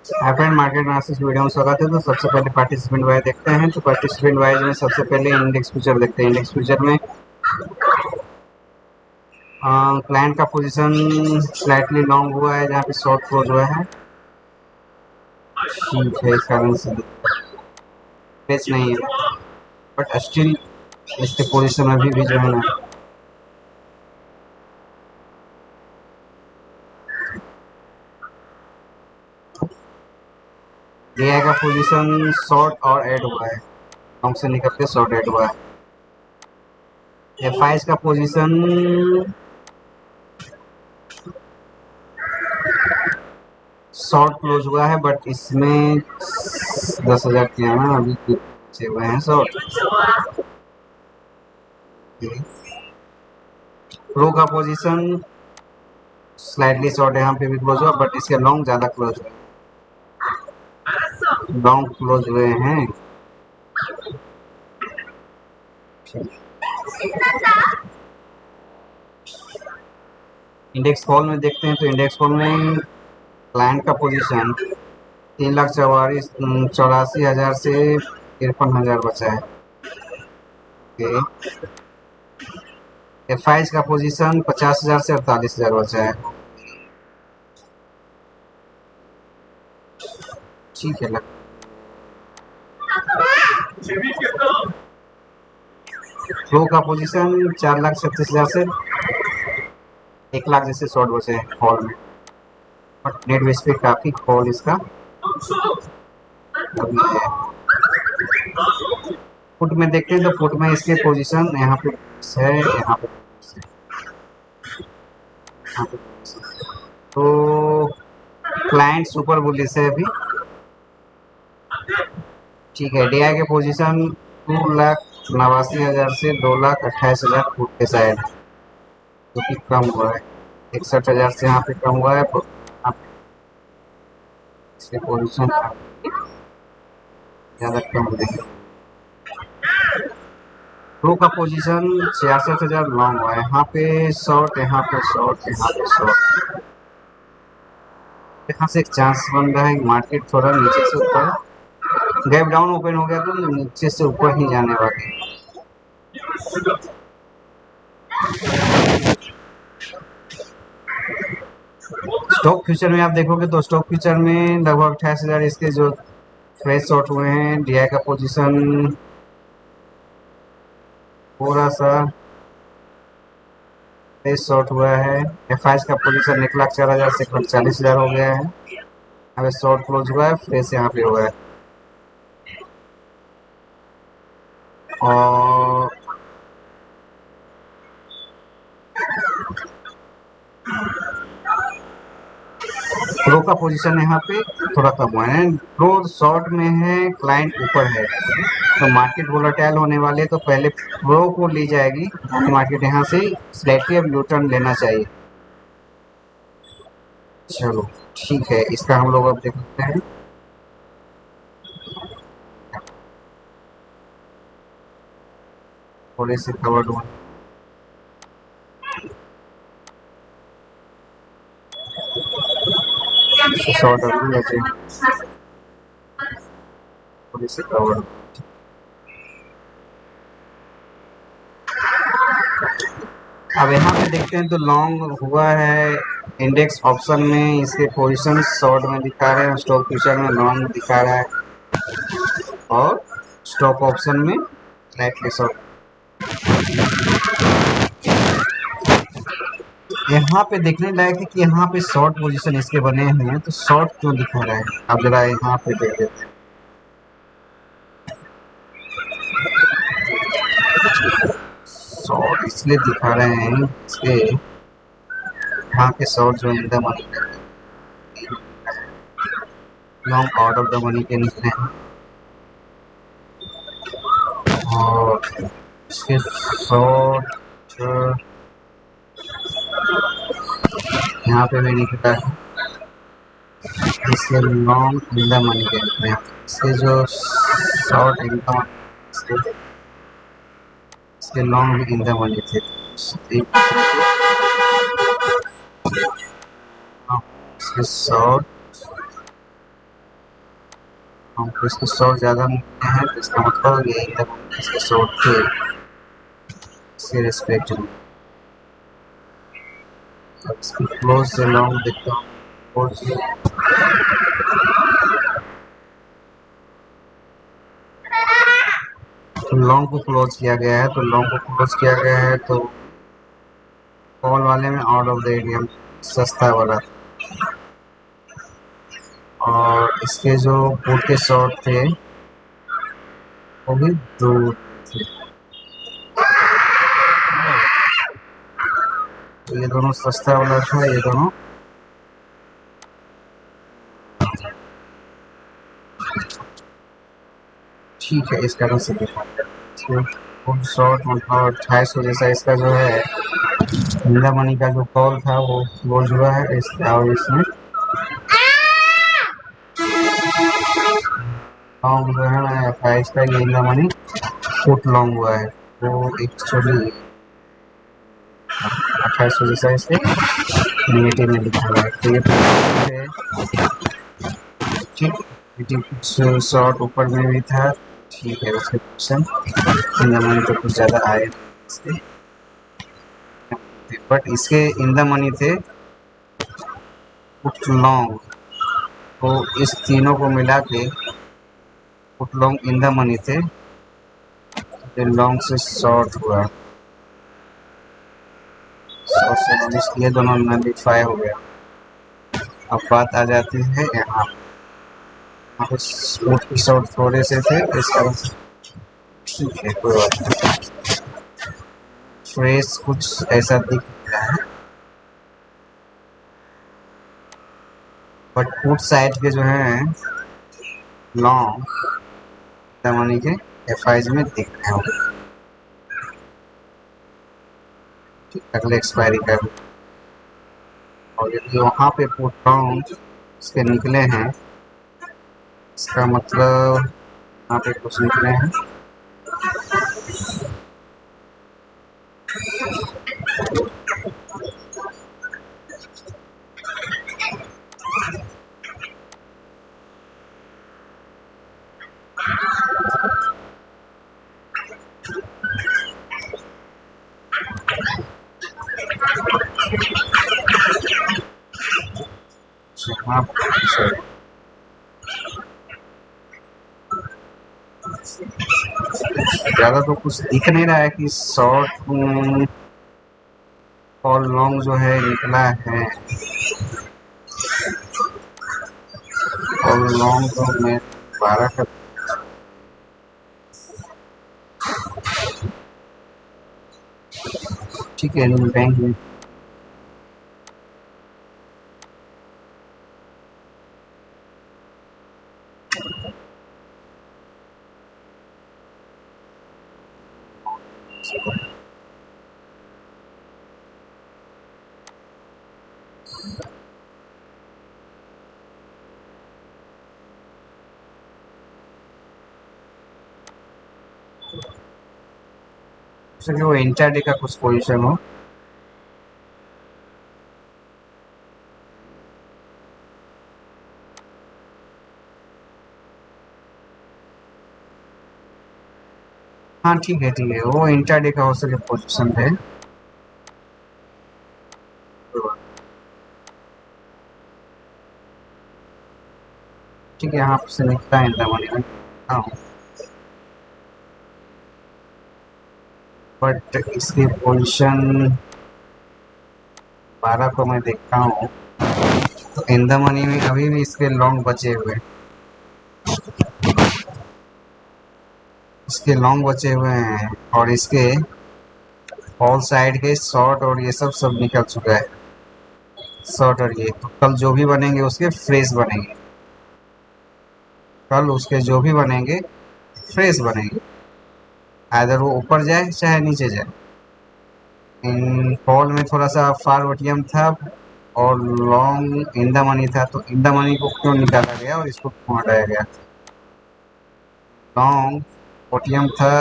Hi friend, market analysis video में स्वागत है। तो सबसे पहले पार्टिसिपेंट वाइज देखते हैं। तो पार्टिसिपेंट वाइज में सबसे पहले इंडेक्स फ्यूचर देखते हैं। इंडेक्स फ्यूचर में क्लाइंट का पोजीशन स्लाइटली लॉन्ग हुआ है, जहाँ पे शॉर्ट क्लोज हुआ है। ठीक है, इस कारण से बेच नहीं है, बट स्टिल इसके पोजीशन अभी भी जो है ना DI का पोजीशन शॉर्ट और ऐड हुआ है, लॉन्ग से निकल के शॉर्ट ऐड हुआ है। FI का पोजीशन शॉर्ट क्लोज हुआ है, बट इसमें 10,000 किया ना, अभी बचे हुए हैं शॉर्ट। प्रो का पोजीशन स्लाइटली शॉर्ट है, यहाँ पे भी क्लोज हुआ, बट इसके लॉन्ग ज्यादा क्लोज हुए, लॉन्ग क्लोज हुए हैं। इंडेक्स कॉल में देखते हैं। तो इंडेक्स कॉल में क्लाइंट का पोजीशन 3,84,84,000 से 53,000 बचा है। FI का पोजीशन 50,000 से 48,000 बचा है। ठीक है, प्रो का पोजीशन 4,36,000 से 1,00,000 जैसे शॉर्ट बचे हैं कॉल में, बट नेट बेस पे काफी कॉल इसका अभी है। फुट में देखते हैं। तो फुट में इसके पोजीशन यहाँ पे है, यहाँ पे तो क्लाइंट सुपर बुलिश है अभी। ठीक है, DI के पोजीशन 2,89,000 से 2,28,000 फुट के साइड, जो कि कम हुआ है। 61,000 से यहाँ पे कम हुआ है, इसके पोजीशन ज़्यादा कम हो गई। प्रो का पोजीशन 66,000 लॉन्ग हुआ है, यहाँ पे शॉर्ट, यहाँ पे शॉर्ट, यहाँ पे शॉर्ट। यहाँ से एक चांस बन रहा है कि मार्केट थोड़ा नीचे से ऊपर गैप डाउन ओपन हो गया, तो नीचे से ऊपर ही जाने वाली है। स्टॉक फ्यूचर में आप देखोगे तो स्टॉक फ्यूचर में लगभग 28,000 इसके जो फ्रेश शॉर्ट हुए हैं। DI का पोजीशन थोड़ा सा फ्रेश शॉर्ट हुआ है। FI का पोजीशन 1,04,000 से 40,000 हो गया है। यहाँ पे शॉर्ट क्लोज हुआ है, फ्रेश यहाँ पे हुआ है। और प्रो का पोजीशन यहाँ पे थोड़ा कम हुआ है। प्रो शॉर्ट में है, क्लाइंट ऊपर है, तो मार्केट वोलेटाइल होने वाले, तो पहले प्रो को ली जाएगी मार्केट। यहाँ से स्लाइटली अब यू टर्न लेना चाहिए। चलो ठीक है, इसका हम लोग अब देखते हैं। थोड़े से कवर्ड हुआ, शॉर्ट अभी बचे, थोड़े से कवर्ड। अब यहाँ पे देखते हैं तो लॉन्ग हुआ है। इंडेक्स ऑप्शन में इसके पोजीशन शॉर्ट में दिखा रहे हैं, स्टॉक फ्यूचर में लॉन्ग दिखा रहा है, और स्टॉक ऑप्शन में स्लाइटली शॉर्ट। यहाँ पे देखने लायक है कि यहाँ पे शॉर्ट पोजीशन इसके बने हुए हैं, तो शॉर्ट क्यों दिखा रहा है। अब जरा यहाँ पे देख लेते हैं। शॉर्ट इसलिए दिखा रहे हैं इसके, यहाँ के शॉर्ट जो in the money, long out of the money के निकले हैं, और इसके शॉर्ट यहाँ पे भी निकला है, इसके लॉन्ग इन द मनी के निकले हैं। इसके जो शॉर्ट इनकम, इसके लॉन्ग इन द मनी थे, इसके शॉर्ट हमको इसके शॉर्ट ज़्यादा मिलते हैं, तो इसका मतलब ये एकदम इसके शॉर्ट थे इसके रिस्पेक्ट में। अब इसकी क्लोज से लॉन्ग देखता हूँ। लॉन्ग को क्लोज किया गया है, तो लॉन्ग को क्लोज किया गया है तो कॉल वाले में आउट ऑफ द एरिया सस्ता वाला, और इसके जो पुट के शॉर्ट थे वो भी दूर थे। तो ये दोनों सस्ता वाला था, ये दोनों ठीक है। इस कारण से फुट शॉर्ट मतलब 2800 जैसा इसका जो है इंदा मनी का जो कॉल था वो क्लोज हुआ है और इसमें लॉन्ग जो है 28 का ये इंदा मनी फुट लॉन्ग हुआ है, वो एक्चुअली 2800 जैसा इसके नेगेटिव में लिखा हुआ है। तो ये ठीक, कुछ शॉर्ट ऊपर में भी था, ठीक है। उसके क्वेश्चन इंदा मनी तो कुछ ज़्यादा आए इसके, बट इसके इंदा मनी थे फुट लॉन्ग, तो इस तीनों को मिला के foot long in the money थे, ये लॉन्ग से शॉर्ट हुआ, शॉर्ट से लॉन्ग, इसलिए दोनों नलिफाई हो गया। अब बात आ जाती है यहाँ पे स्मूथ की शॉर्ट थोड़े से थे इस कारण से, ठीक है कोई बात नहीं। फ्रेश कुछ ऐसा दिख रहा है, बट फुट साइड के जो है लॉन्ग द मनी के एफआईज में दिख रहे होंगे। अगले एक्सपायरी का, और यदि वहाँ पे पुट लॉन्ग इसके निकले हैं, इसका मतलब यहाँ पे कुछ निकले हैं, ज़्यादा तो कुछ दिख नहीं रहा है कि शॉर्ट और लॉन्ग जो है निकला है, और लॉन्ग तो मैं 12 का ठीक है बैंक में वो इंटरडे का कुछ पोजीशन हो। हाँ ठीक है वो इंटरडे का हो सके पोजीशन है। ठीक है, यहाँ से निकलता है इंटर मनी में, हाँ, बट इसकी पोजीशन 12 को मैं देखता हूँ, तो इन द मनी में अभी भी इसके लॉन्ग बचे हुए, इसके लॉन्ग बचे हुए हैं, और इसके ऑल साइड के शॉर्ट और ये सब निकल चुका है। शॉर्ट और ये तो कल जो भी बनेंगे उसके फ्रेश बनेंगे, कल उसके जो भी बनेंगे फ्रेश बनेंगे, आइदर वो ऊपर जाए चाहे नीचे जाए। इन कॉल में थोड़ा सा फार ओटीएम था और लॉन्ग इन द मनी था, तो इन द मनी को क्यों निकाला गया और इसको क्यों हटाया गया। लॉन्ग ओटीएम था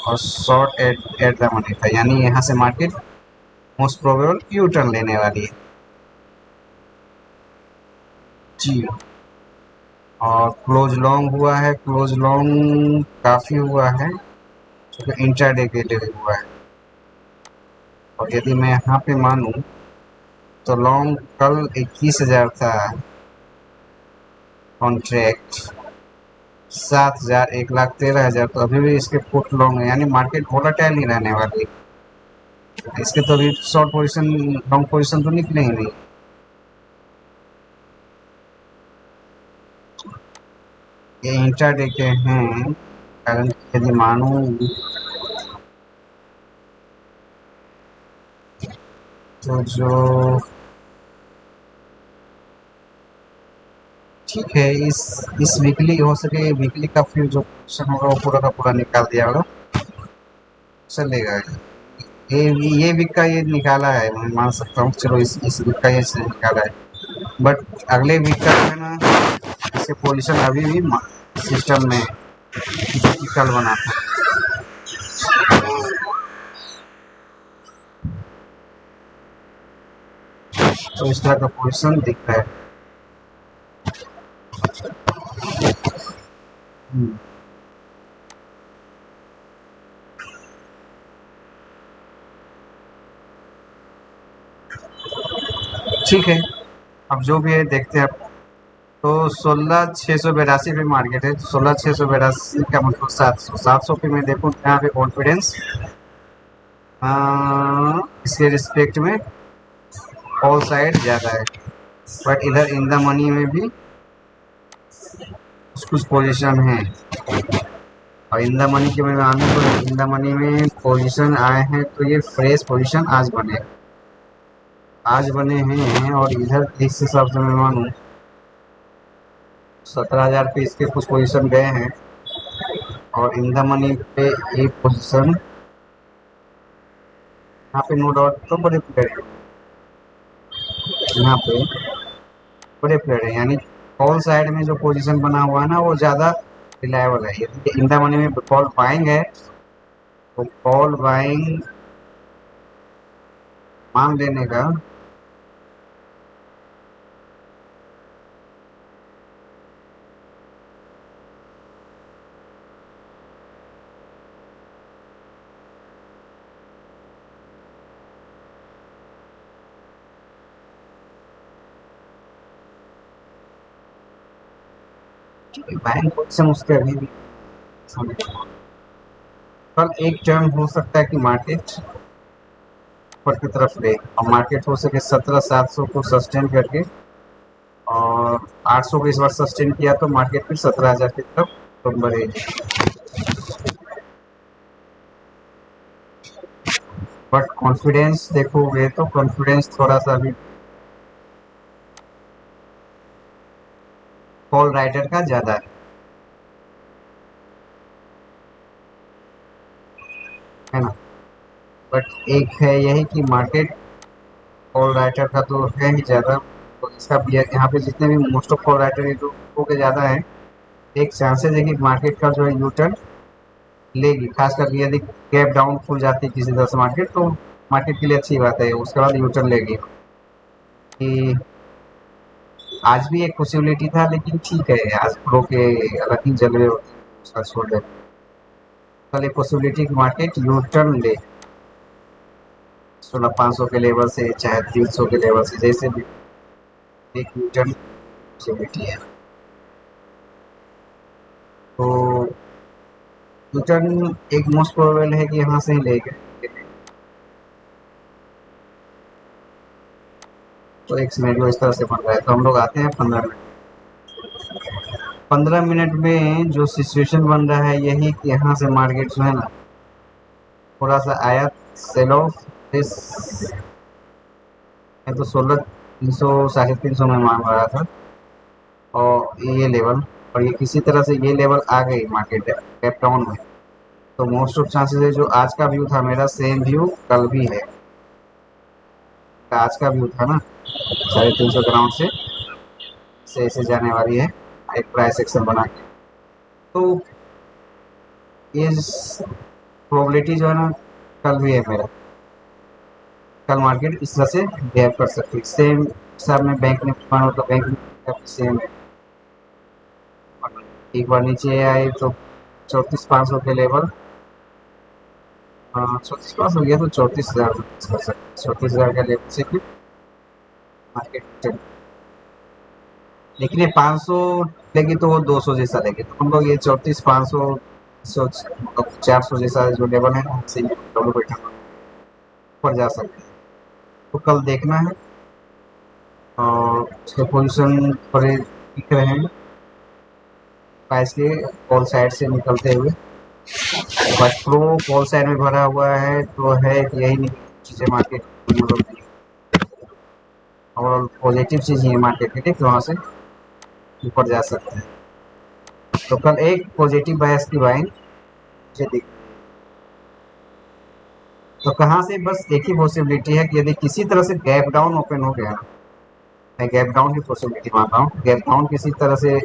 और शॉर्ट एट द मनी था, यानी यहाँ से market most probable U turn लेने वाली है जी। और क्लोज लॉन्ग हुआ है, क्लोज लॉन्ग काफ़ी हुआ है क्योंकि इंट्राडे के लिए हुआ है। और यदि मैं यहाँ पे मानूँ तो लॉन्ग कल 21,000 था कॉन्ट्रैक्ट, 7,000, 1,13,000, तो अभी भी इसके फुट लॉन्ग है, यानी मार्केट वोलेटाइल ही रहने वाली है। इसके तो अभी शॉर्ट पोजीशन, लॉन्ग पोजीशन तो निकले ही नहीं। ये इंट्राडे के हैं, कारण यदि मानूं तो जो ठीक है, इस वीकली हो सके वीकली का फिर जो पोजीशन होगा वो पूरा का पूरा निकाल दिया होगा, चलेगा। ये वीक का ये निकाला है, मैं मान सकता हूँ, चलो इस वीक का ये निकाला है, बट अगले वीक का जो है ना, इसके पोजीशन अभी भी सिस्टम में जो कि कल बना था। तो इस तरह का पोजीशन दिख रहा है। हम्म, ठीक है, अब जो भी है देखते हैं। अब तो 16,682 पे मार्केट है, 16,682 का मतलब 700 पे मैं देखूँ यहाँ पे कॉन्फिडेंस इसके रिस्पेक्ट में ऑल साइड ज़्यादा है, बट इधर इन द मनी में भी कुछ पोजीशन है। और इन द मनी के मैं मानूँ तो इन द मनी में पोजीशन आए हैं, तो ये फ्रेश पोजीशन आज बने हैं। और इधर इस हिसाब से मैं मानूँ 17,000 पे इसके कुछ पोजीशन गए हैं, और इन द मनी पे एक पोजीशन यहाँ पे नो डाउट तो बड़े प्लेयर यहाँ पे बड़े प्लेयर है, यानी कॉल साइड में जो पोजीशन बना हुआ है ना वो ज़्यादा रिलायबल है। यदि इन द मनी में कॉल बाइंग है तो कॉल बाइंग मान लेने का बाइंग पोजीशन उसके अभी भी कल एक टर्न हो सकता है कि मार्केट ऊपर की तरफ ले, और मार्केट हो सके 17,700 को सस्टेन करके, और 800 को इस बार सस्टेन किया तो मार्केट फिर 17,000 की तरफ तो बढ़ेगी। बट कॉन्फिडेंस देखोगे तो कॉन्फिडेंस थोड़ा सा भी कॉल राइटर का ज़्यादा है ना। बट एक है यही कि मार्केट कॉल राइटर का तो है ही ज़्यादा, तो इसका भी यहाँ पे जितने भी मोस्ट ऑफ कॉल राइटर है जो के ज़्यादा है, एक चांसेस है कि मार्केट का जो है यू टर्न लेगी, खास करके यदि गैप डाउन खुल जाती है किसी तरह से मार्केट, तो मार्केट के लिए अच्छी बात है, उसके बाद यू टर्न लेगी। कि आज भी एक पॉसिबिलिटी था, लेकिन ठीक है, आज प्रो के अलग ही जलवे होते हैं, उसका छोड़ दे। कल एक पॉसिबिलिटी कि मार्केट यू टर्न ले 16,500 के लेवल से, चाहे 300 के लेवल से, जैसे भी एक यू टर्न पॉसिबिलिटी है। तो यू टर्न एक मोस्ट प्रोबेबल है कि यहाँ से ही लेंगे। तो एक सिनेरियो इस तरह से बन रहा है, तो हम लोग आते हैं 15 मिनट में जो सिचुएशन बन रहा है यही कि यहाँ से मार्केट जो है ना थोड़ा सा आया सेल ऑफ इस, मैं तो 16,300 350 में मांग रहा था, और ये लेवल, और ये किसी तरह से ये लेवल आ गई मार्केट कैप टाउन में, तो मोस्ट ऑफ चांसेस है जो आज का व्यू था मेरा सेम व्यू कल भी है। आज का व्यू था ना 350 ग्राउंड से ऐसे जाने वाली है एक प्राइस एक्शन बना के, तो इस प्रोबेबिलिटी जो है ना कल भी है मेरा, कल मार्केट इस तरह से बिहेव कर सकती है। सेम हिसाब में बैंक निफ्टी मानो तो बैंक निफ्टी सेम है। एक बार नीचे आए तो 34,500 के लेवल, 34,500 हो गया तो 34,000 कर सकते, 34,000 का लेवल से फिर मार्केट चल। लेकिन ये 500 लेगी तो वो 200 जैसा लेगी, तो हम लोग ये 34,500 400 जैसा जो लेवल है ना उससे डबल बैठा ऊपर जा सकते हैं। तो कल देखना है, और उसके पोजिशन थोड़े दिख रहे हैं प्राइस के कॉल साइड से निकलते हुए, बट प्रो कॉल साइड में भरा हुआ है तो है कि यही नहीं चीज़ें मार्केट और पॉजिटिव चीज़ है मार्केट के लिए कि वहाँ से ऊपर जा सकते हैं। तो कल एक पॉजिटिव बायस की बाइंग मुझे दिख, तो कहाँ से बस एक ही पॉसिबिलिटी है कि यदि किसी तरह से गैप डाउन ओपन हो गया, मैं गैप डाउन की पॉसिबिलिटी मानता हूँ, गैप डाउन किसी तरह से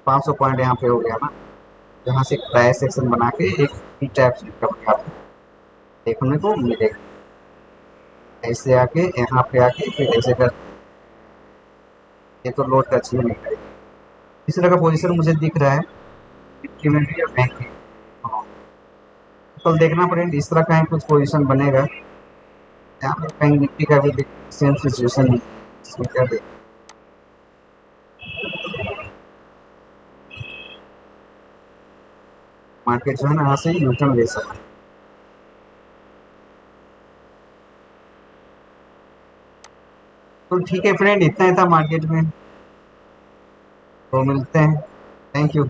500 पॉइंट यहाँ पे हो गया ना, जहाँ से प्राइस सेक्शन बना के एक ई टाइप से रिकवरी देखने को मिलेगा, ऐसे आके यहाँ पे आके फिर ऐसे कर, ये तो लोड टच ही नहीं करेगा। इस तरह का पोजीशन मुझे दिख रहा है निफ्टी में भी और बैंक में। हाँ, कल देखना पड़ेगा इस तरह का ही कुछ पोजीशन बनेगा, यहाँ पे कहीं निफ्टी का भी सेम सिचुएशन है, इसमें क्या देख मार्केट जो है ना यहाँ से यू टर्न ले सकता है। तो ठीक है फ्रेंड, इतना ही था मार्केट में, तो मिलते हैं, थैंक यू।